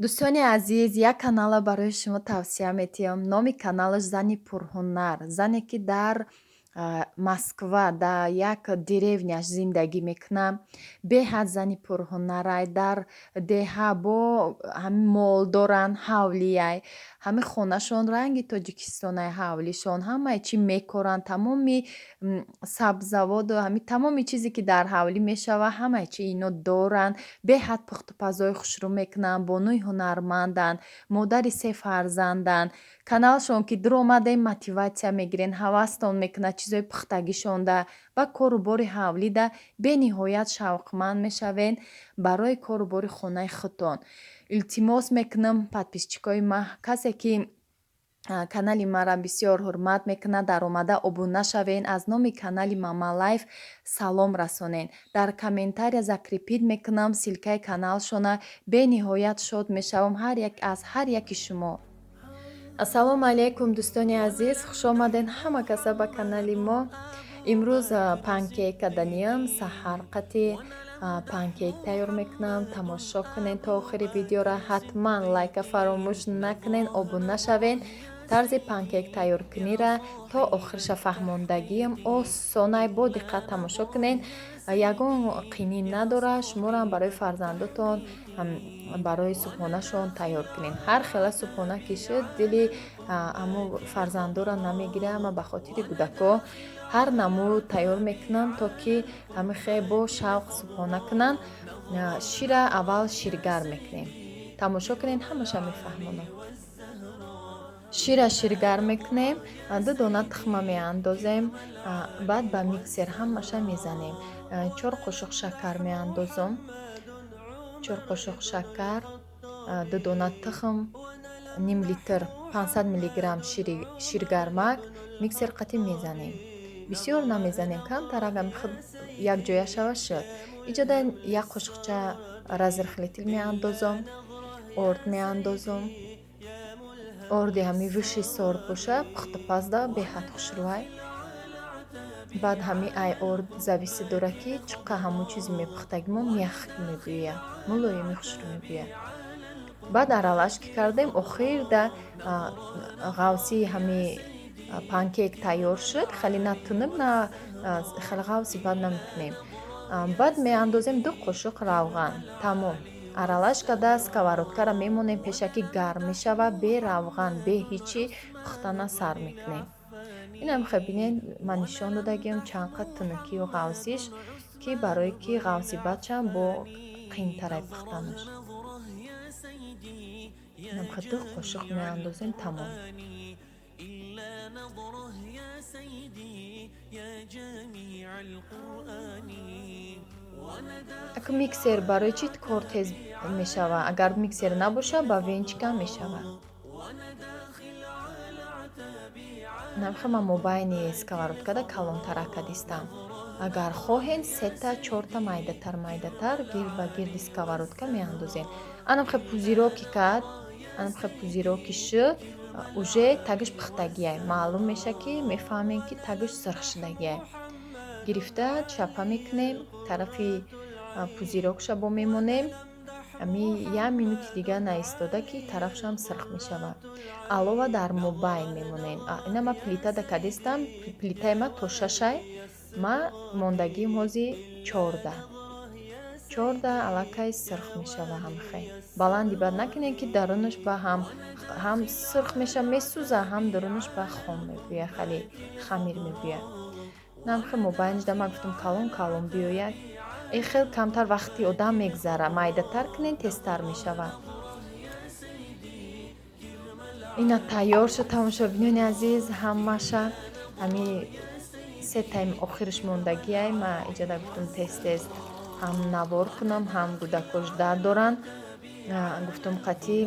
дӯстони азиз, як каналро барои шумо тавсия метиҳам. Номи каналаш «Зани пурҳунар». Зане ки дар Москва дар як деревняш зиндагӣ мекунад. Беҳад зани пурҳунарай. Дар деҳа бо ҳамин мол доранд, ҳавлияй. Ҳамин хонашон ранги тоҷикистонай, ҳавлишон ҳамаи чӣ мекоранд. Тамоми сабзаводу ҳамин тамоми чизе ки дар ҳавлӣ мешавад, ҳамаи чӣ ино доранд. Беҳад пухтупазои хушрӯ мекунанд. Бонуи ҳунарманданд. Модари 3 фарзанданд. Каналшон ки дуромадаи мотиватсия мегирен, ҳавастон мекунад чизои пухтагишонда ва корубори ҳавлида бениҳоят шавқманд мешавен барои корубори хонаи худтон. Илтимос мекунам подписчикои ма, касе ки канали маро бисёр ҳурмат мекунад, дар омада обуна шавен, аз номи канали Мама Лайф салом расонен. Дар комментария закрепид мекунам силкаи каналшона. Бениҳоят шод мешавам аз ҳар яки шумо. Ассалому алайкум дӯстони азиз, хушомаден ҳама каса ба канали мо. Имрӯз панкейк каданиям, саҳар қати панкейк тайёр мекунам. Тамошо кунен то охири видеора. Ҳатман лайка фаромӯш накунен, обуна шавен. тарзи панкейк тайёркунира то охириша фаҳмондагиям осонай. Бо диққат тамошо кунен. Ягон қинӣ надорад. Шуморам барои фарзандотон барои субҳонашон тайёр кунен. Ҳар хела субҳона кишид дили аммо фарзандора намегирам. Ама ба хотири кӯдако ҳар намуд тайёр мекунам, то ки ҳамихе бо шавқ субҳона кунанд. Шира аввал ширгар мекунем. Тамошо кунен, ҳамаша мефаҳмонам. шира ширгар мекунем. 2 дона тухма меандозем. Баъд ба миксер ҳамаша мезанем. 4 қошуқ шакар меандозам. 4 қошуқ шакар, 2 дона тухм, ним литр 500 мг ширгармак миксер қати мезанем. Бисёр намезанем, камтарага мехӯд якҷоя шава шуд. Иҷода 1 қошуқча разрихлитил меандозам. Орд меандозам. орди ҳами виши сорт боша, пухтупазда беҳад хушрӯай. баъд ҳами ай орд зависи дора ки чуқа ҳамун чизи мепухтагимо мягк мебӯя, мулоими хушрӯ мебӯя. баъд аралаш ки кардем, охирда ғавси ҳами панкейк тайёр шуд. Хеле на тунук, на хеле ғавси бад намекунем. баъд меандозем 2 қошуқ равған. Тамом. аралаш карда сковородкара мемонем пеша ки гарм мешава. бе равған, бе ҳичи пухтана сар мекунем. инам хебинен ман нишон додагиам чанд қад тунукию ғавсиш, ки барое ки ғавси бачам бо қийтарай пухтанаш. инам хеб 2 қошуқ меандозем. Тамом. ако миксер барои чӣ кор тез мешава? Агар миксер набоша, ба венчика мешава. намхама мобайни сковородкада калонтара кадистам. агар хоҳен 3 та 4 та майдатар гирд ба гирди сковородка меандозем. анамхе пузироки кад, анамхе пузироки шуд, уже тагиш пухтагияй. Маълум меша ки мефаҳмем ки тагиш сирх шудагияй. гирифта чапа мекунем, тарафи пузирокша бо мемонем. ами 1 минути дига наистода ки тарафшам сирх мешава. алова дар мобайн мемонем. ина ма плитада кадистам. плитаи ма то 6ай. ма мондагим ҳози 14 аллакай сирх мешава. ҳамхай баланди бад накунем ки дарунаш ба ҳам сирх меша, месӯза, ҳам дарунаш ба хом мебӯя, хеле хамир мебӯя. намхе мобайн жда ма гуфтам калон биёяд. хел камтар вақти одам мегзара. майдатар кунен, тезтар мешава. ина тайёр шуд. тамошобинони азиз, ҳамаша ҳами 3 таим охириш мондагияй. ма иҷода гуфтам тез ҳам навор кунам, ҳам кӯдакош дард доранд. гуфтам қати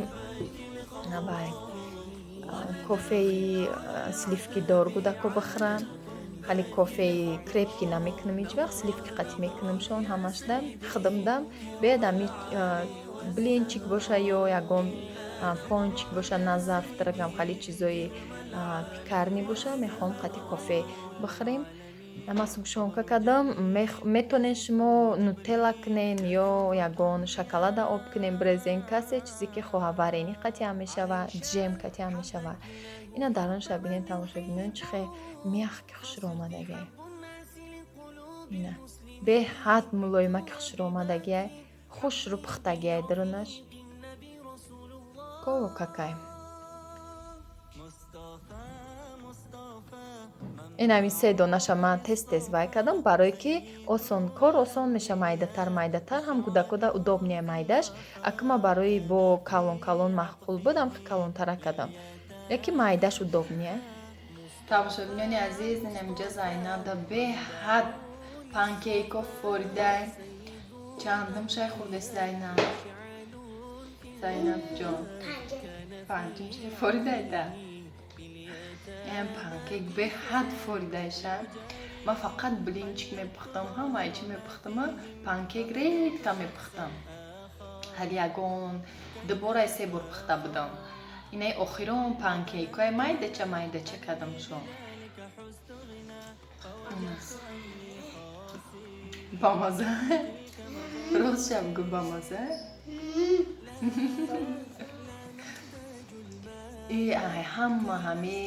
кофеи сливкидор кӯдако бихӯранд. хали кофеи крепки намекунам ҳеҷ вақт. сливки қати мекунамшон ҳамашда хидмдам. беяд ами блинчик боша ё ягон пончик боша, на завтракам хали чизои пекарни боша. мехоҳам қати кофе бихӯрем. Масушонка кадам метонен шумо нутелла кунен ё ягон шоколада об кунен брезен касе чизе ки хоҳа варенӣ қатъиан мешавад, джем қатъиан мешавад. Ина дар он шаб бинен тамошобинон чӣ хе мягки хушрӯомадагие. Ина беҳад мулоимаки хушрӯомадагие, хушрӯ пухтагие дурунаш. Коло какай. ин ҳамин се донаша ман тез вай кардам, барое ки кор осон меша, майдатар ҳам кӯдакода удобнее майдаш. Аки ман барои бо калон маҳқул будам, ки калонтара кардам. Яки майдаш удобнее. Тамошобинони азиз, ин ҳаминҷа Зайнабда беҳад панкейко форидай. Чандум шай хурдес Зайнаб? Зайнаб ҷон. Панҷум шай форидайда. Ин панкейк беҳад форидайша. Ман фақат блинчик мепухтам, ҳамаи чӣ мепухтам, панкейк рехта мепухтам. Ҳали ягон дубора се бор пухта будам. Инаи охирон панкейкои майдача кардам шо. Бамаза. Рост шаб гу бамаза. ҳама ҳами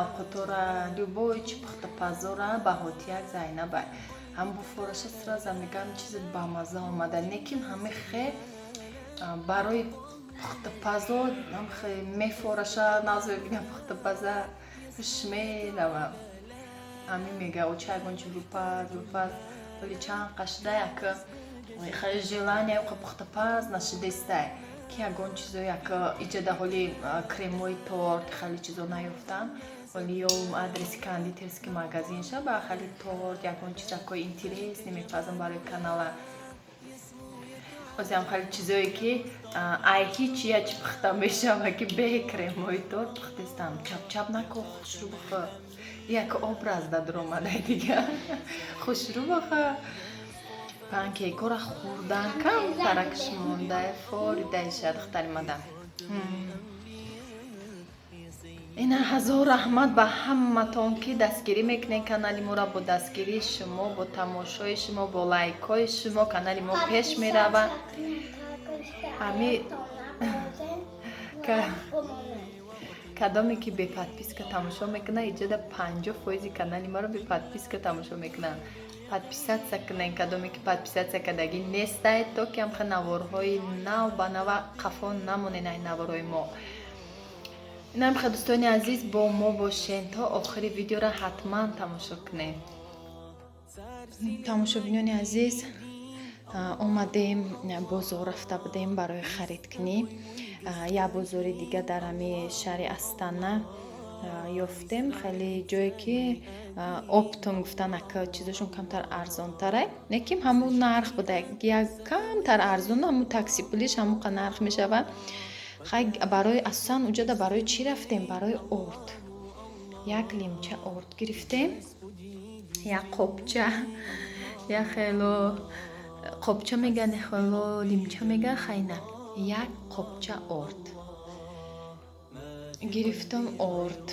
авқутора любой чӣ пухтапазора баҳотияк Зайнаба ҳам буфораша сраза мегам чизи бамаза омада, лекин ҳами хе барои пухтапазор ҳам хе мефораша назо бинам пухтапаза шмелава ҳами мега очи ягон чи вупаз вали чанд қашда як хе желания уқа пухтапаз нашидестай ки ягон чизо як иҷада ҳоли кремои торт хали чизо наёфтам, вали ё адреси кондитерский магазин шаба хали торт ягон чизакои интересни мепазам барои канала. Озям хали чизое ки ай ҳич яч пухта мешава ки бе кремои торт пухтестам. Чап нако хушрӯ баха. Як образ дадромадай дига. Хушрӯ баха. Панкейкора хурдан кам таракш монда форидайша духтари мадам. Ина ҳазор раҳмат ба ҳаматон ки дастгирӣ мекунед канали моро. Бо дастгирии шумо, бо тамошои шумо, бо лайкҳои шумо канали мо пеш меравад. ҳами кадоме ки беподписка тамошо мекунад иҷода 50% канали моро беподписка тамошо мекунад. Подписаться кунед, кадоме ки подписаться кардагӣ нестае, то ки ҳамха наворҳои нав ба нава қафо намонед ай наворҳои мо. Инам ха дӯстони азиз бо мо бошед то охири видеоро ҳатман тамошо кунед. Тамошобинони азиз, омадем бозор рафта будем барои харидкунӣ. Як бозори дига дар ҳами шаҳри Астана ёфтем, хеле ҷое ки оптон гуфтан ака чизошон камтар арзонтара, лекин ҳамун нарх буда, як камтар арзон, ҳамун такси пулиш ҳамун қа нарх мешава. Хай барои асосан уҷода барои чӣ рафтем? Барои орд. Як лимча орд гирифтем, як копча, як хело копча меган, хело лимча меган, хайна як копча орд гирифтам. Орд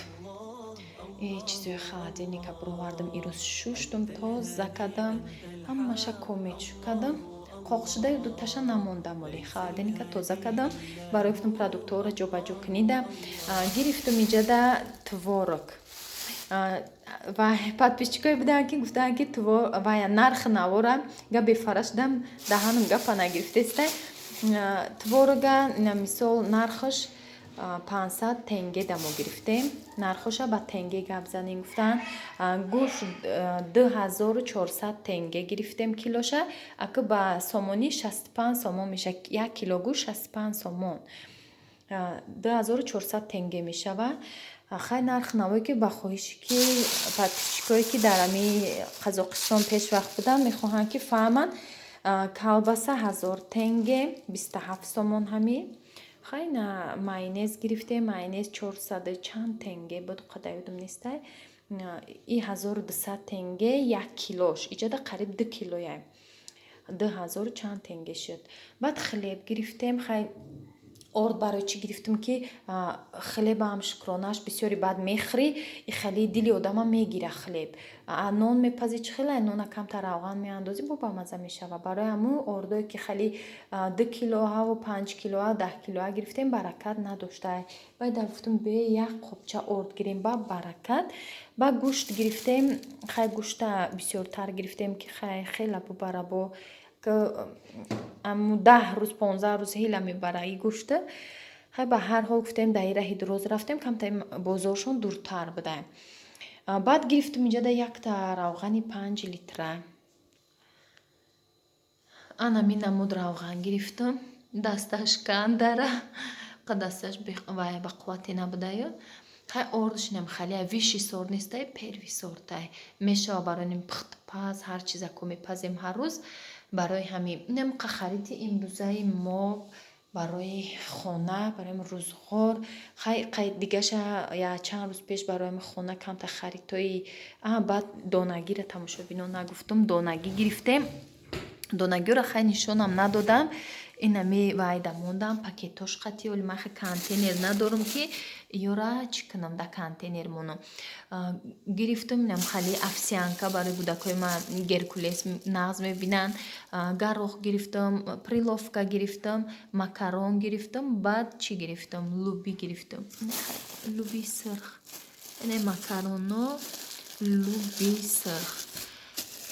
чизои холодильника бировардам, ирӯз шуштум, тоза кардам, ҳамаша комечу кардам, қоқшидаи дуташа намондам, оли холодильника тоза кардам. Барои гуфтам продуктҳоро ҷобаҷо кунида гирифтам иҷада творог. Ва подписчикои будан ки гуфтан ки вая нарх навора га бефарашдам даҳанам гапа нагирифтестай. Творога мисол нархаш 500 тенге дамо гирифтем. Нархоша ба тенге гап занем гуфтан. Гӯшт 2400 тенге гирифтем килоша. Ака ба сомони 65 сомон меша. 1 кило гӯшт 65 сомон. 2400 тенге мешава. Хай нарх навое ки ба хоҳиши ки подписчикое ки дар ами Қазоқистон пешвақт будан мехоҳанд ки фаҳманд. Калбаса 1000 тенге 27 сомон ҳами. Хайна майонез гирифтем, майонез 400 чанд тенге буд, қадаёдум нестай. И 1200 тенге 1 килош, иҷода қариб 2 килояй. 2000 чанд тенге шуд. Баъд хлеб гирифтем, хай орд барои чӣ гирифтам ки хлебам шукронаш бисёри баъд мехӯри и хеле дили одама мегира хлеб. Нон мепазӣ чӣ хеле нона камтар равған меандозӣ бо бамаза мешава. Барои ҳамун ордое ки хеле 2 килоаву 5 килоа 10 килоа гирифтем баракат надоштаа. Байда гуфтам бе як копча орд гирем ба баракат. Ба гӯшт гирифтем, хай гӯшта бисёртар гирифтем ки хеле бубара бо 10 рӯз 15 рӯз ҳила мебара и гӯшта. Хай ба ҳар ҳол гуфтем дар раҳи дуроз рафтем камта бозоршон дуртар буда. Баъд гирифтам инҷода якта равғани 5 литра. Анами намуд равған гирифтам. Дасташ кандара. Дасташ вай ба қуввате набудаю. Хай ордшинам хали виши сор нестай перви сортай. Мешава барои ним пхтпаз ҳар чиза ко мепазем ҳар рӯз. Барои ҳамин намқа хариди имрӯзаи мо барои хона, барои рӯзғор, хай дигаша я чанд рӯз пеш барои хона камта харидои баъд донагиро тамошобинон нагуфтам, донагӣ гирифтем. Донагиро хай нишонам надодам. Инами вайда мондам пакетош қати оли ман контейнер надорам ки ёра чӣ кунам да контейнер монам. Гирифтам инам хали овсянка барои кӯдакои ман геркулес нағз мебинанд. Гарох гирифтам, приловка гирифтам, макарон гирифтам, баъд чӣ гирифтам? Луби гирифтам. Луби сирх. Ин макароно луби сирх.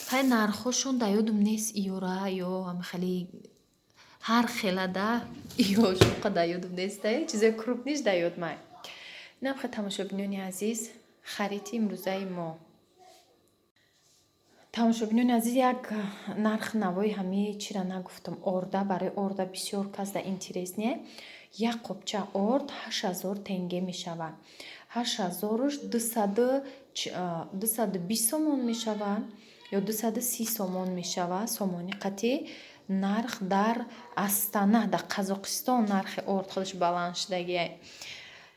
Хай нархошон да ёдам нест ёра ё хали ҳар хелада ё шуқа да ёдам неста. Чизои крупниш да ёд май. Инам хай тамошобинони азиз хариди имрӯзаи мо. Тамошобинони азиз як нарх навои ҳами чира нагуфтам. Орда барои орда бисёр кас да интерес не. Як копча орд 8000 тенге мешава. 8000-уш 220 сомон мешава ё 230 сомон мешава. Сомони қатӣ нарх дар Астана дар Қазоқистон нархи орд худаш баланд шудагиай.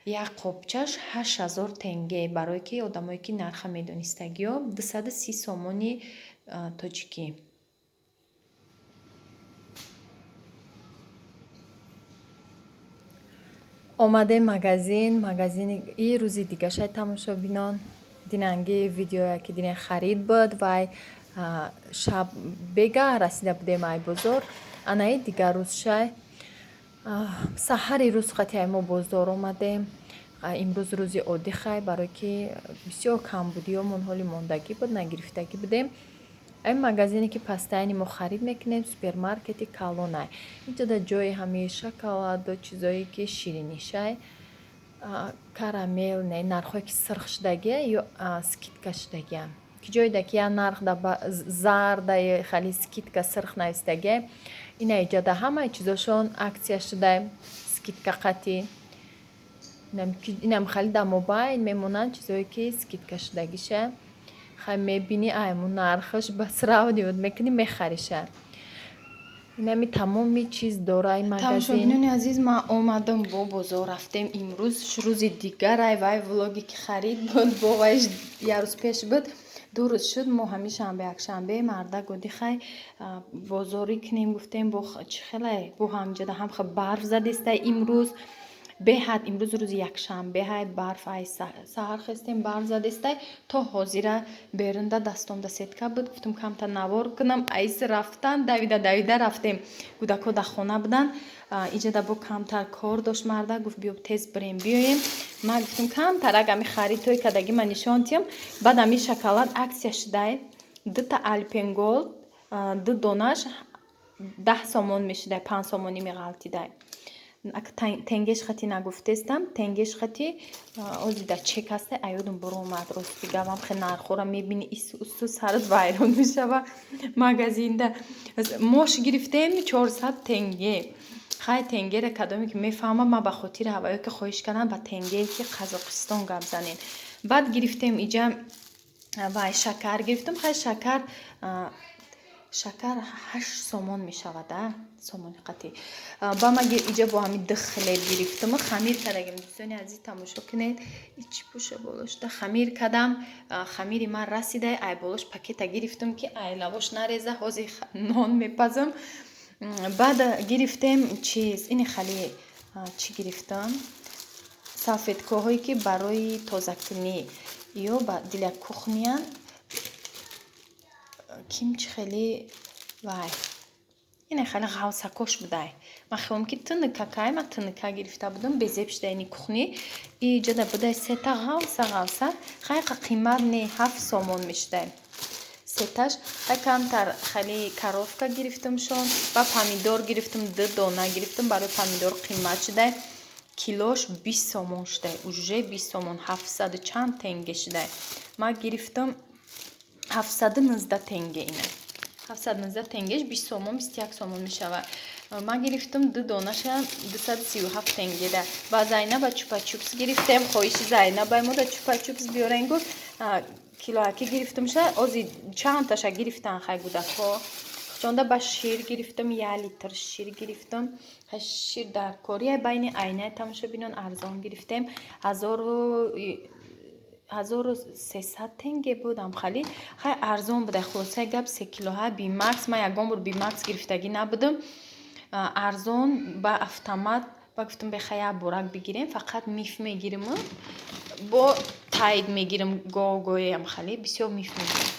Як копчаш 8000 тенге барое ки одамое ки нарха медонистагиё 230 сомони тоҷикӣ. омадем магазини и рӯзи дигашай тамошобинон динанги видеое ки дина харид буд вай шаб бега расида будем ай бозор анаи дигар рӯз шай саҳари рӯз хати ай мо бозор омадем. Имрӯз рӯзи оддӣ хай барое ки бисёр камбудиёмон ҳоли мондагӣ буд нагирифтагӣ будем. Ин магазине ки пастайни мо харид мекунем супермаркети калонай. Инҷода ҷои ҳамаи шоколаду чизое ки ширинишай карамел не нархое ки сирх шудагия ё скидка шудагия. Ки ҷоида ки я нарх да зарда ё хали скидка сирх навистагия. Ина инҷода ҳамаи чизошон аксия шудай скидка қатӣ. Инам хали да мобайн мемонанд чизое ки скидка шудагиша. Хай мебини аймун нархаш ба сравнивад мекунӣ мехариша. Инами тамоми чиз дора ин магазин. Тамошобинони азиз ман омадам бо бозор рафтем имрӯз рӯзи дигар ай вай влоги ки харид буд бо вай як рӯз пеш буд 2 рӯз шуд мо ҳами шанбе якшанбе марда гуди хай бозорӣ кунем гуфтем бо чӣ хеле бо ҳамҷода ҳам хел барф задистай имрӯз беҳад имрӯз рӯзи якшанбе ҳай барф ай саҳар хестем барф задистай то ҳозира берунда дастом да сетка буд гуфтам камта навор кунам айси рафтан давида рафтем кӯдако да хона будан иҷода бо камтар кор дошт марда гуфт биё тез бирем биёем ман гуфтам камтарак ами харидтои кадаги ман нишон тиём баъд ами шоколад аксия шудай 2 альпенгол 2 донаш 10 сомон мешудай 5 сомонӣ меғалтидай. Тенгеш хати нагуфтестам тенгеш хати озида чек ҳастай аёдам буромад рости гавам хе нархора мебини ису сарат вайрон мешава магазинда мош гирифтем 400 тенге. Хай тенгера кадоме ки мефаҳмам ман ба хотири ҳаваё ки хоҳиш кардам ба тенгее ки Қазоқистон гап занем. Баъд гирифтем иҷа вай шакар гирифтам. Хай шакар 8 сомон мешавада сомони қатӣ. Ба ма иҷа бо ҳами 2 хлеб гирифтам хамир кардагим. дӯстони азиз тамошо кунед ичи пӯша болошда хамир кардам. Хамири ман расидай ай болош пакета гирифтам ки ай лавош нареза ҳозир нон мепазам. Баъд гирифтем чиз ини хали چی گرفتم؟ салфеткаҳое ки барои тозакунӣ ё диля кухнян кимчи хеле вай ина хеле ғавсакош будай. Ман хелом ки тыныкакай ма тыныка гирифта будам безеб шудайни кухни и ҷада будай сета ғавса хайқа қимат не 7 сомон мешудай. Сеташ ҳай камтар хеле коровка гирифтамшон ва помидор гирифтам 2 дона гирифтам барои помидор қимат шудай. Килош 20 сомон шудай. Уже 20 сомон 700 чанд тенге шудай. Ма гирифтам 719 тенге ина. 719 тенгеш 20 сомон 21 сомон мешава. Ма гирифтам 2 донаша 237 тенге да. Ба Зайнаба чупа-чупс гирифтам. Хоҳиши Зайнаба мода чупа-чупс биёрен гуфт. Килоаки гирифтамша ози чанд таша гирифтан хай гудако. Чонда ба шир гирифтам 1 литр шир гирифтам. Шир дар кория байни айнай тамошо бинон арзон гирифтем 1300 тенге будам хали хай арзон буда хулоса гап 3 килоҳа бимакс ма ягон бор бимакс гирифтагӣ набудам арзон ба автомат ба гуфтам бехая бурак бигирем фақат миф мегирим бо тайд мегирим гоҳам хали бисёр миф мегирим.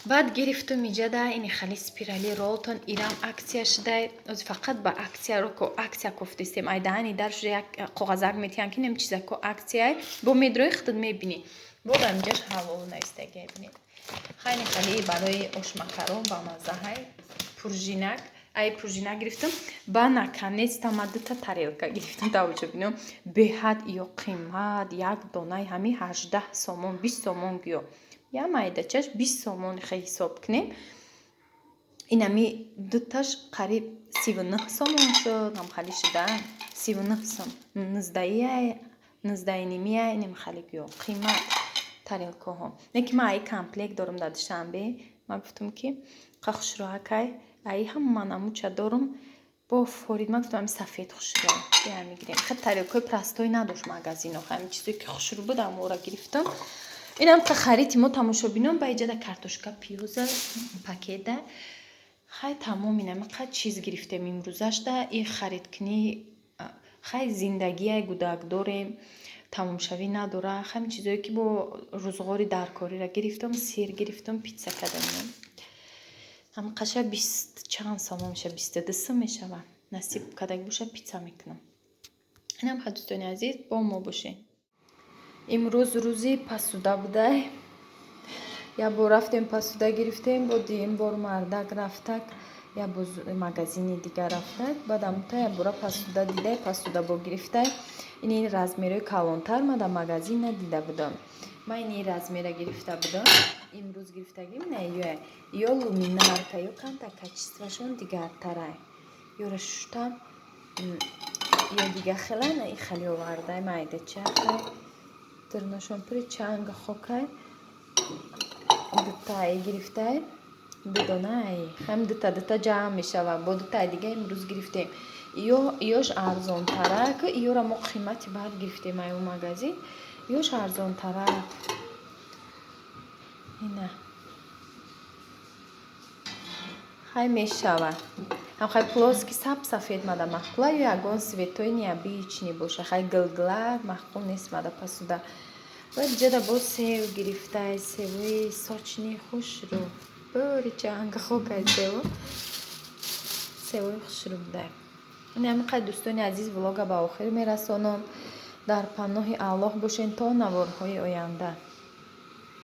Баъд гирифтам иҷада ини хали спирали ролтон ирам аксия шудай ози фақат ба аксияро аксия кофтистем айдаани даршуда як коғазак метиҳан ки нем чизако аксияй бо медрои худат мебинӣ бодам ҷаш ҳавол наистаги бинед хайни хали барои ошмакарон ба маззаҳай пуржинак ай пуржинак гирифтам ба наканец тама 2 тарелка гирифтам тавоҷо бинем беҳад ё қимат як донаи ҳами 18 сомон 20 сомон гӯё я майдачаш 20 сомон хай ҳисоб кунем инами дуташ қариб 39 сомон шуд ҳам хали шуда 39 сом 19 нимия инем хали гӯё қимат тарелкаҳо неки ма ай комплект дорам дар душанбе ма гуфтам ки хушроакай ай ҳама намуча дорам бо форид ма гуфтам сафед хушро я мегирем хат тарелкаи простой надошт магазино ҳам чизе ки хушро буд амора гирифтам инам ка харити мо тамошо бинам ба иҷада картошка пиёза пакета хай тамом инам ка чиз гирифтем имрӯзашда и харидкунӣ хай зиндагияй гудак дорем тамомшавӣ надора ҳами чизое ки бо рӯзғори даркорира гирифтам сир гирифтам питса каданам ҳам қаша 20 чанд сомон меша 22 сом мешава насиб кадаг боша питса мекунам инам ха дӯстони азиз бо мо бошед имрӯз рӯзи посуда будай я бор рафтем посуда гирифтем бо дуюм бор мардак рафтак я бо магазини дигар рафтак баъдам та я бора посуда дидай посуда бо гирифтай ини размерои калонтар ма дар магазин дида будам ма ини размера гирифта будам имрӯз гирифтагим не ё луминарка ё канта качествашон дигартарай ёра шуштам ё дига хелана и хали овардай майдачахай дурношон пури чанга хокай дутай гирифтай дудонай ҳам дута ҷамъ мешава бо дутай дига имрӯз гирифтем ёш арзонтарак ёра мо қимати баъд гирифтем аю магазин ёш арзонтарак ина хай мешава ҳам хай плоски сафед мада маҳқула ё ягон светои необычный боша хай гилгилак маҳқул нест мада посуда ва ҷада бо сев гирифтай севои сочни хушрӯ бори ҷанга хокай севои хушрӯ будай намиқай дӯстони азиз влога ба охир мерасонам дар паноҳи аллоҳ бошед то наворҳои оянда.